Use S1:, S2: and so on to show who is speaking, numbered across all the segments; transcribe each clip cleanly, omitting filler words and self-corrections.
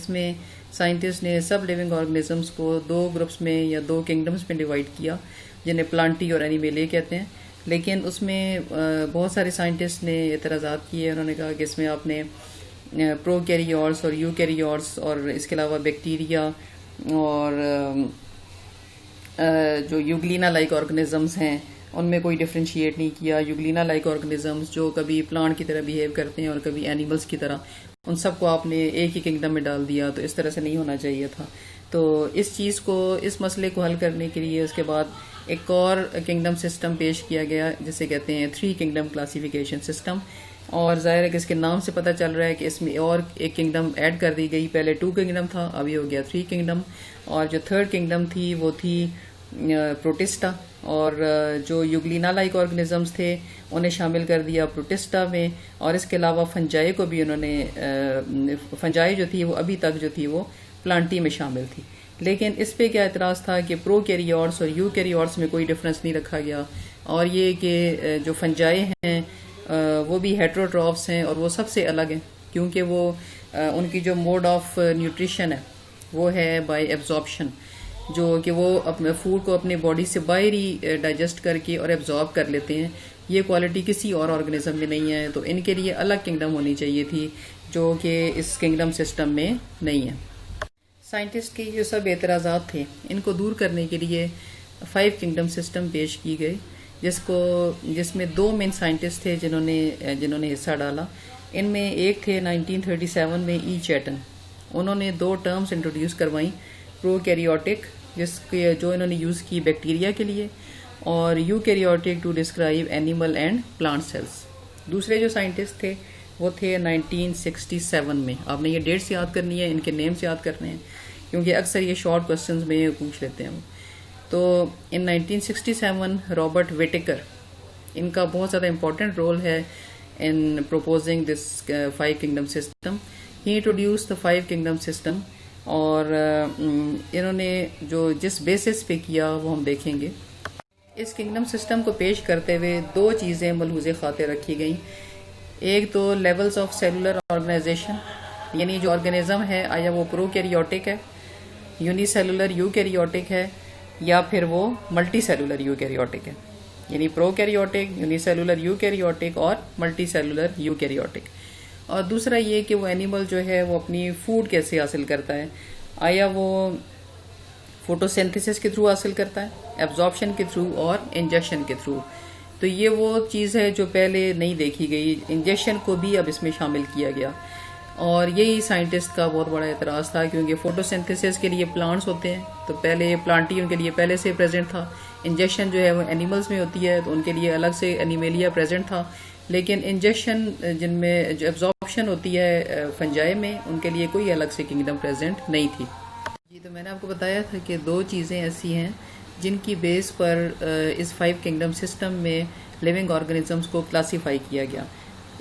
S1: जिसमें साइंटिस्ट ने सब लिविंग ऑर्गेनिजम्स को दो ग्रुप्स में या दो किंगडम्स में डिवाइड किया, जिन्हें प्लांटी और एनिमेलिया कहते हैं। लेकिन उसमें बहुत सारे साइंटिस्ट ने एतराज़ात किए। उन्होंने कहा कि इसमें आपने प्रोकैरियोट्स और यूकैरियोट्स और इसके अलावा बैक्टीरिया और जो यूग्लिना लाइक ऑर्गेनिजम्स हैं उनमें कोई डिफ्रेंशिएट नहीं किया। यूग्लिना लाइक ऑर्गेनिजम्स जो कभी प्लांट की तरह बिहेव करते हैं और कभी एनिमल्स की तरह, उन सबको आपने एक ही किंगडम में डाल दिया। तो इस तरह से नहीं होना चाहिए था। तो इस चीज़ को, इस मसले को हल करने के लिए उसके बाद एक और किंगडम सिस्टम पेश किया गया, जिसे कहते हैं 3 किंगडम क्लासिफिकेशन सिस्टम। और जाहिर है कि इसके नाम से पता चल रहा है कि इसमें और एक किंगडम ऐड कर दी गई। पहले 2 किंगडम था, अभी हो गया 3 किंगडम। और जो 3rd किंगडम थी वो थी प्रोटिस्टा, और जो यूग्लिना लाइक ऑर्गेनिजम्स थे उन्हें शामिल कर दिया प्रोटिस्टा में। और इसके अलावा फंजाई को भी उन्होंने, फंजाई जो थी वो अभी तक जो थी वो प्लांटी में शामिल थी। लेकिन इस पे क्या एतराज़ था कि प्रोकैरियोट्स और यूकैरियोट्स में कोई डिफरेंस नहीं रखा गया, और ये कि जो फंजाई हैं वो भी हेट्रोट्रॉफ्स हैं और वो सबसे अलग हैं, क्योंकि वो उनकी जो मोड ऑफ न्यूट्रिशन है वो है बाय एब्जॉर्प्शन, जो कि वो अपने फूड को अपने बॉडी से बाहरी डाइजेस्ट करके और एब्जॉर्ब कर लेते हैं। ये क्वालिटी किसी और ऑर्गेनिज्म में नहीं है। तो इनके लिए अलग किंगडम होनी चाहिए थी, जो कि इस किंगडम सिस्टम में नहीं है। साइंटिस्ट के जो सब एतराज़ात थे इनको दूर करने के लिए 5 किंगडम सिस्टम पेश की गई, जिसमें 2 मेन साइंटिस्ट थे जिन्होंने हिस्सा डाला। इनमें एक थे 1937 में ई चैटन। उन्होंने 2 टर्म्स इंट्रोड्यूस करवाई, प्रोकैरियोटिक जो इन्होंने यूज़ की बैक्टीरिया के लिए, और eukaryotic to describe animal and plant cells. दूसरे जो साइंटिस्ट थे वो थे 1967 में। आपने ये डेट्स याद करनी है, इनके नेम्स याद करने हैं, क्योंकि अक्सर ये शॉर्ट क्वेश्चंस में पूछ लेते हैं। तो इन 1967 रॉबर्ट विटेकर, इनका बहुत ज़्यादा इंपॉर्टेंट रोल है in proposing this 5 kingdom system. He introduce the 5 kingdom system, और इन्होंने जो जिस बेसिस पे किया वो हम देखेंगे। इस किंगडम सिस्टम को पेश करते हुए 2 चीज़ें मलहूज़े खातिर रखी गई। एक तो लेवल्स ऑफ सेलुलर ऑर्गेनाइजेशन, यानी जो ऑर्गेनिज्म है आया वो प्रोकैरियोटिक है, यूनिसेलुलर यूकैरियोटिक है, या फिर वो मल्टीसेलुलर यूकैरियोटिक है। यानी प्रोकैरियोटिक, यूनिसेलुलर यूकैरियोटिक और मल्टीसेलुलर यूकैरियोटिक। और दूसरा ये कि वो एनिमल जो है वो अपनी फूड कैसे हासिल करता है, आया वो फोटोसिंथेसिस के थ्रू हासिल करता है, एब्जॉर्प्शन के थ्रू और इंजेक्शन के थ्रू। तो ये वो चीज़ है जो पहले नहीं देखी गई। इंजेक्शन को भी अब इसमें शामिल किया गया, और यही साइंटिस्ट का बहुत बड़ा एतराज़ था, क्योंकि फोटोसिंथेसिस के लिए प्लांट्स होते हैं, तो पहले प्लांटी उनके लिए पहले से प्रेजेंट था। इंजेक्शन जो है वो एनिमल्स में होती है, तो उनके लिए अलग से एनिमेलिया प्रेजेंट था। लेकिन इंजेक्शन जिनमें जो एब्जॉर्प्शन होती है फंजाई में, उनके लिए कोई अलग से किंगडम प्रेजेंट नहीं थी। जी, तो मैंने आपको बताया था कि 2 चीज़ें ऐसी हैं जिनकी बेस पर इस 5 किंगडम सिस्टम में लिविंग ऑर्गेनिजम्स को क्लासीफाई किया गया।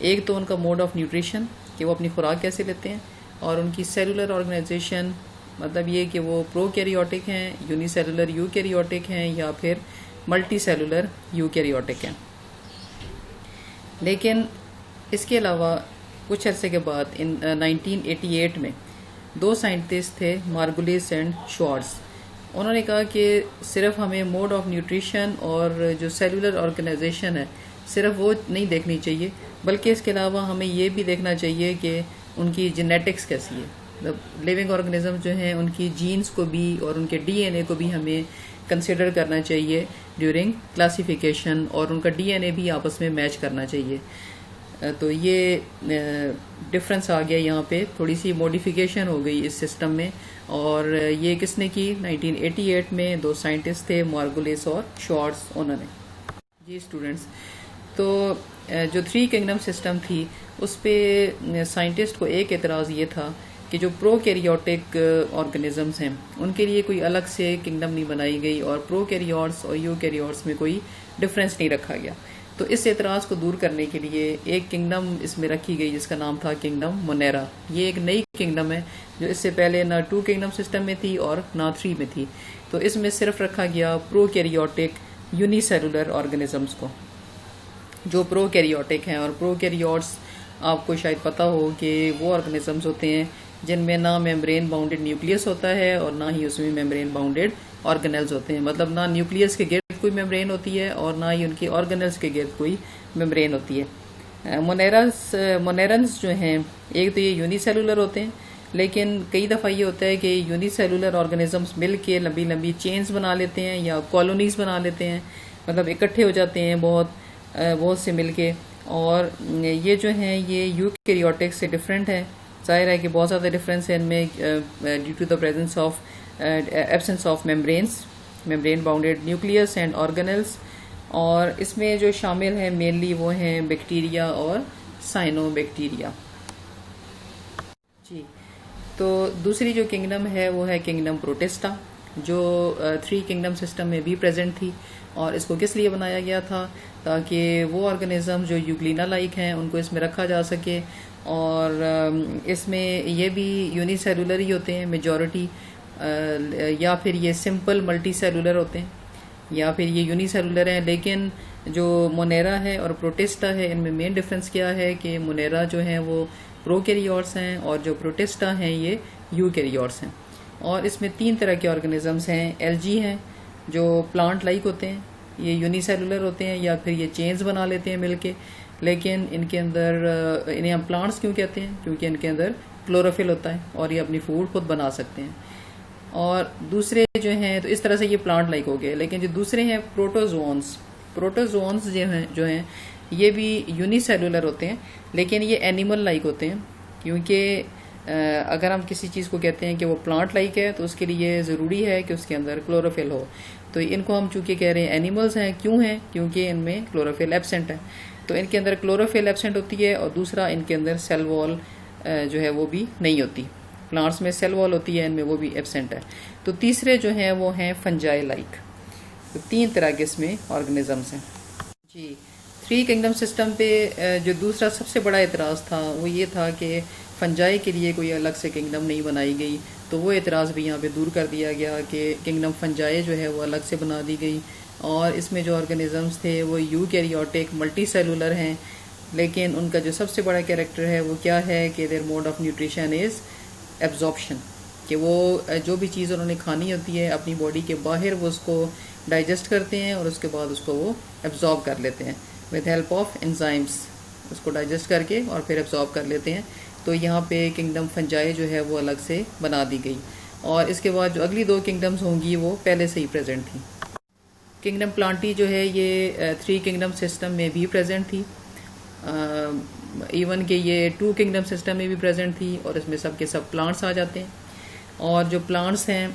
S1: एक तो उनका मोड ऑफ न्यूट्रिशन, कि वो अपनी खुराक कैसे लेते हैं, और उनकी सेलुलर ऑर्गेनाइजेशन, मतलब ये कि वो प्रोकैरियोटिक हैं, यूनिसेलुलर यूकैरियोटिक हैं, या फिर मल्टीसेलुलर यूकैरियोटिक हैं। लेकिन इसके अलावा कुछ अरसे के बाद 1988 में 2 साइंटिस्ट थे, मार्गुलिस एंड श्वार्ट्ज। उन्होंने कहा कि सिर्फ हमें मोड ऑफ न्यूट्रिशन और जो सेलुलर ऑर्गेनाइजेशन है सिर्फ वो नहीं देखनी चाहिए, बल्कि इसके अलावा हमें ये भी देखना चाहिए कि उनकी जेनेटिक्स कैसी है। मतलब लिविंग ऑर्गेनिज्म जो हैं उनकी जीन्स को भी और उनके डीएनए को भी हमें कंसिडर करना चाहिए ड्यूरिंग क्लासिफिकेशन, और उनका डीएनए भी आपस में मैच करना चाहिए। तो ये डिफरेंस आ गया, यहाँ पे थोड़ी सी मॉडिफिकेशन हो गई इस सिस्टम में। और ये किसने की? 1988 में 2 साइंटिस्ट थे, मार्गुलिस और श्वार्ट्ज, उन्होंने। जी स्टूडेंट्स, तो जो 3 किंगडम सिस्टम थी उस पे साइंटिस्ट को एक एतराज़ ये था कि जो प्रोकैरियोटिक ऑर्गेनिजम्स हैं उनके लिए कोई अलग से किंगडम नहीं बनाई गई, और प्रोकैरियोट्स और यूकैरियोट्स में कोई डिफरेंस नहीं रखा गया। तो इस एतराज़ को दूर करने के लिए एक किंगडम इसमें रखी गई, जिसका नाम था किंगडम मोनेरा। ये एक नई किंगडम है जो इससे पहले ना 2 किंगडम सिस्टम में थी और ना 3 में थी। तो इसमें सिर्फ रखा गया प्रोकैरियोटिक यूनिसेलुलर ऑर्गेनिजम्स को, जो प्रोकैरियोटिक हैं। और प्रोकैरियोट्स आपको शायद पता हो कि वो ऑर्गेनिजम्स होते हैं जिनमें ना मेम्ब्रेन बाउंडेड न्यूक्लियस होता है और ना ही उसमें मेम्ब्रेन बाउंडेड ऑर्गेनेल्स होते हैं। मतलब ना न्यूक्लियस के गिर्द कोई मेम्ब्रेन होती है और ना ही उनकी ऑर्गेनेल्स के गिर्द कोई मेम्ब्रेन होती है। मोनेरन्स जो हैं, एक तो ये यूनिसेलुलर होते हैं, लेकिन कई दफ़ा ये होता है कि यूनिसेलुलर ऑर्गेनिजम्स मिल के लंबी लंबी चेन्स बना लेते हैं या कॉलोनीज बना लेते हैं, मतलब इकट्ठे हो जाते हैं बहुत से मिल के। और ये जो हैं ये यूकैरियोटिक से डिफरेंट है। जाहिर है कि बहुत ज़्यादा डिफरेंस है इनमें due to the presence of absence of membrane bounded nucleus and organelles. और इसमें जो शामिल हैं मेनली वो हैं बैक्टीरिया और साइनोबैक्टीरिया। जी, तो दूसरी जो किंगडम है वो है किंगडम प्रोटिस्टा, जो 3 किंगडम सिस्टम में भी प्रेजेंट थी। और इसको किस लिए बनाया गया था? ताकि वो ऑर्गेनिज्म जो यूग्लिना लाइक हैं उनको इसमें रखा जा सके। और इसमें ये भी यूनिसेलुलर ही होते हैं मेजॉरिटी, या फिर ये सिंपल मल्टी सेलुलर होते हैं, या फिर ये यूनिसेलुलर हैं। लेकिन जो मोनेरा है और प्रोटिस्टा है, इनमें मेन डिफरेंस क्या है कि मोनेरा जो है वो प्रोकैरियोट्स हैं और जो प्रोटिस्टा हैं ये यूकैरियोट्स हैं। और इसमें 3 तरह के ऑर्गेनिजम्स हैं। एल्गी हैं जो प्लांट लाइक होते हैं, ये यूनिसेलुलर होते हैं या फिर ये चेन्स बना लेते हैं मिलके, लेकिन इनके अंदर इन्हें हम प्लांट्स क्यों कहते हैं? क्योंकि इनके अंदर क्लोरोफिल होता है और ये अपनी फूड खुद बना सकते हैं। और दूसरे जो हैं, तो इस तरह से ये प्लांट लाइक हो गए। लेकिन जो दूसरे हैं प्रोटोजोन्स जो हैं ये भी यूनिसेलुलर होते हैं, लेकिन ये एनिमल लाइक होते हैं। क्योंकि अगर हम किसी चीज़ को कहते हैं कि वो प्लांट लाइक है तो उसके लिए ज़रूरी है कि उसके अंदर क्लोरोफिल हो। तो इनको हम चूंकि कह रहे हैं एनिमल्स हैं, क्यों हैं? क्योंकि इनमें क्लोरोफिल एब्सेंट है। तो इनके अंदर क्लोरोफिल एब्सेंट होती है और दूसरा इनके अंदर सेल वॉल जो है वो भी नहीं होती। प्लांट्स में सेल वॉल होती है, इनमें वो भी एब्सेंट है। तो तीसरे जो हैं वो हैं फंजाई लाइक। तो 3 तरह के इसमें ऑर्गेनिजम्स हैं। जी, 3 किंगडम सिस्टम पे जो दूसरा सबसे बड़ा एतराज़ था वो ये था कि फंजाई के लिए कोई अलग से किंगडम नहीं बनाई गई। तो वो एतराज़ भी यहाँ पे दूर कर दिया गया कि किंगडम फंजाई जो है वो अलग से बना दी गई। और इसमें जो ऑर्गेनिजम्स थे वो यूकैरियोटिक मल्टी सेलुलर हैं, लेकिन उनका जो सबसे बड़ा कैरेक्टर है वो क्या है कि their mode of nutrition is absorption, कि वो जो भी चीज़ उन्होंने खानी होती है अपनी बॉडी के बाहर वो उसको डाइजेस्ट करते हैं और उसके बाद उसको वो एब्जॉर्ब कर लेते हैं विद हेल्प ऑफ एंजाइम्स, उसको डाइजेस्ट करके और फिर एब्जॉर्ब कर लेते हैं। तो यहाँ पे किंगडम फंजाई जो है वो अलग से बना दी गई। और इसके बाद जो अगली 2 किंगडम्स होंगी वो पहले से ही प्रेजेंट थी। किंगडम प्लांटी जो है ये 3 किंगडम सिस्टम में भी प्रेजेंट थी, इवन कि ये 2 किंगडम सिस्टम में भी प्रेजेंट थी। और इसमें सब के सब प्लांट्स आ जाते हैं। और जो प्लांट्स हैं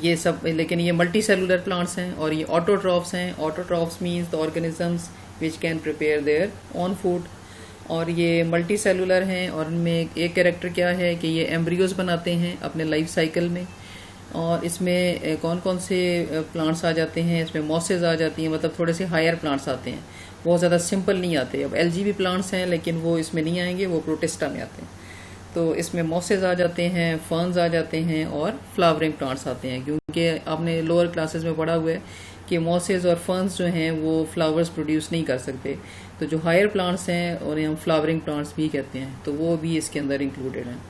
S1: ये सब, लेकिन ये मल्टी सेलुलर प्लांट्स हैं और ये ऑटोट्रॉफ्स हैं। Autotrophs means the organisms which can prepare their own food. और ये मल्टी सेलुलर हैं और इनमें एक कैरेक्टर क्या है कि ये एम्ब्रियोज बनाते हैं अपने लाइफ साइकिल में। और इसमें कौन कौन से प्लांट्स आ जाते हैं? इसमें मॉसेज आ जाती हैं, मतलब थोड़े से हायर प्लांट्स आते हैं, बहुत ज़्यादा सिंपल नहीं आते। अब एल्गी भी प्लांट्स हैं लेकिन वो इसमें नहीं आएंगे, वो प्रोटिस्टा में आते हैं। तो इसमें मॉसेज आ जाते हैं, फर्न्स आ जाते हैं और फ्लावरिंग प्लांट्स आते हैं। क्योंकि आपने लोअर क्लासेस में पढ़ा हुआ है कि मॉसेज और फर्न्स जो हैं वो फ्लावर्स प्रोड्यूस नहीं कर सकते। तो जो हायर प्लांट्स हैं उन्हें हम फ्लावरिंग प्लांट्स भी कहते हैं, तो वो भी इसके अंदर इंक्लूडेड हैं।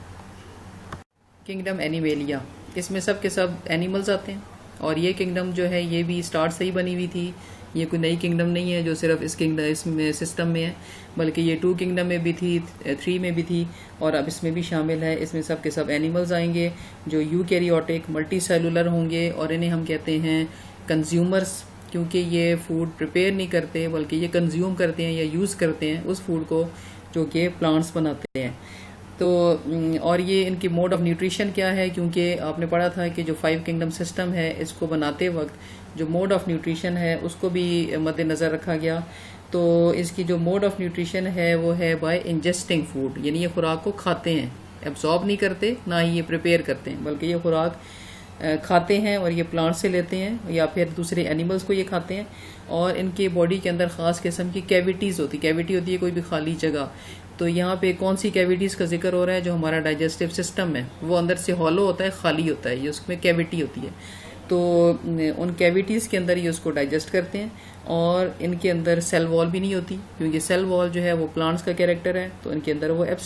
S1: किंगडम एनिमेलिया, इसमें सब के सब एनिमल्स आते हैं। और ये किंगडम जो है ये भी स्टार्ट से ही बनी हुई थी, ये कोई नई किंगडम नहीं है जो सिर्फ इसमें सिस्टम में है, बल्कि ये 2 किंगडम में भी थी, 3 में भी थी और अब इसमें भी शामिल है। इसमें सब के सब एनिमल्स आएंगे जो यूकैरियोटिक मल्टी सेलुलर होंगे और इन्हें हम कहते हैं कंज्यूमर्स, क्योंकि ये फूड प्रिपेयर नहीं करते बल्कि ये कंज्यूम करते हैं या यूज़ करते हैं उस फूड को जो कि प्लांट्स बनाते हैं। तो और ये इनकी मोड ऑफ न्यूट्रिशन क्या है? क्योंकि आपने पढ़ा था कि जो 5 किंगडम सिस्टम है इसको बनाते वक्त जो मोड ऑफ न्यूट्रिशन है उसको भी मद्देनज़र रखा गया। तो इसकी जो मोड ऑफ न्यूट्रिशन है वो है बाय इंजेस्टिंग फूड, यानी ये खुराक को खाते हैं, एब्जॉर्ब नहीं करते, ना ही ये प्रिपेयर करते हैं, बल्कि ये खुराक खाते हैं और ये प्लांट से लेते हैं या फिर दूसरे एनिमल्स को ये खाते हैं। और इनके बॉडी के अंदर ख़ास किस्म की कैविटी होती है कोई भी खाली जगह। तो यहाँ पे कौन सी कैविटीज़ का जिक्र हो रहा है? जो हमारा डाइजेस्टिव सिस्टम है वो अंदर से हॉलो होता है, खाली होता है, ये उसमें कैविटी होती है। तो उन कैविटीज़ के अंदर ये उसको डाइजेस्ट करते हैं। और इनके अंदर सेल वॉल भी नहीं होती, क्योंकि सेल वॉल जो है वो प्लांट्स का कैरेक्टर है, तो इनके अंदर वो एब्सेंट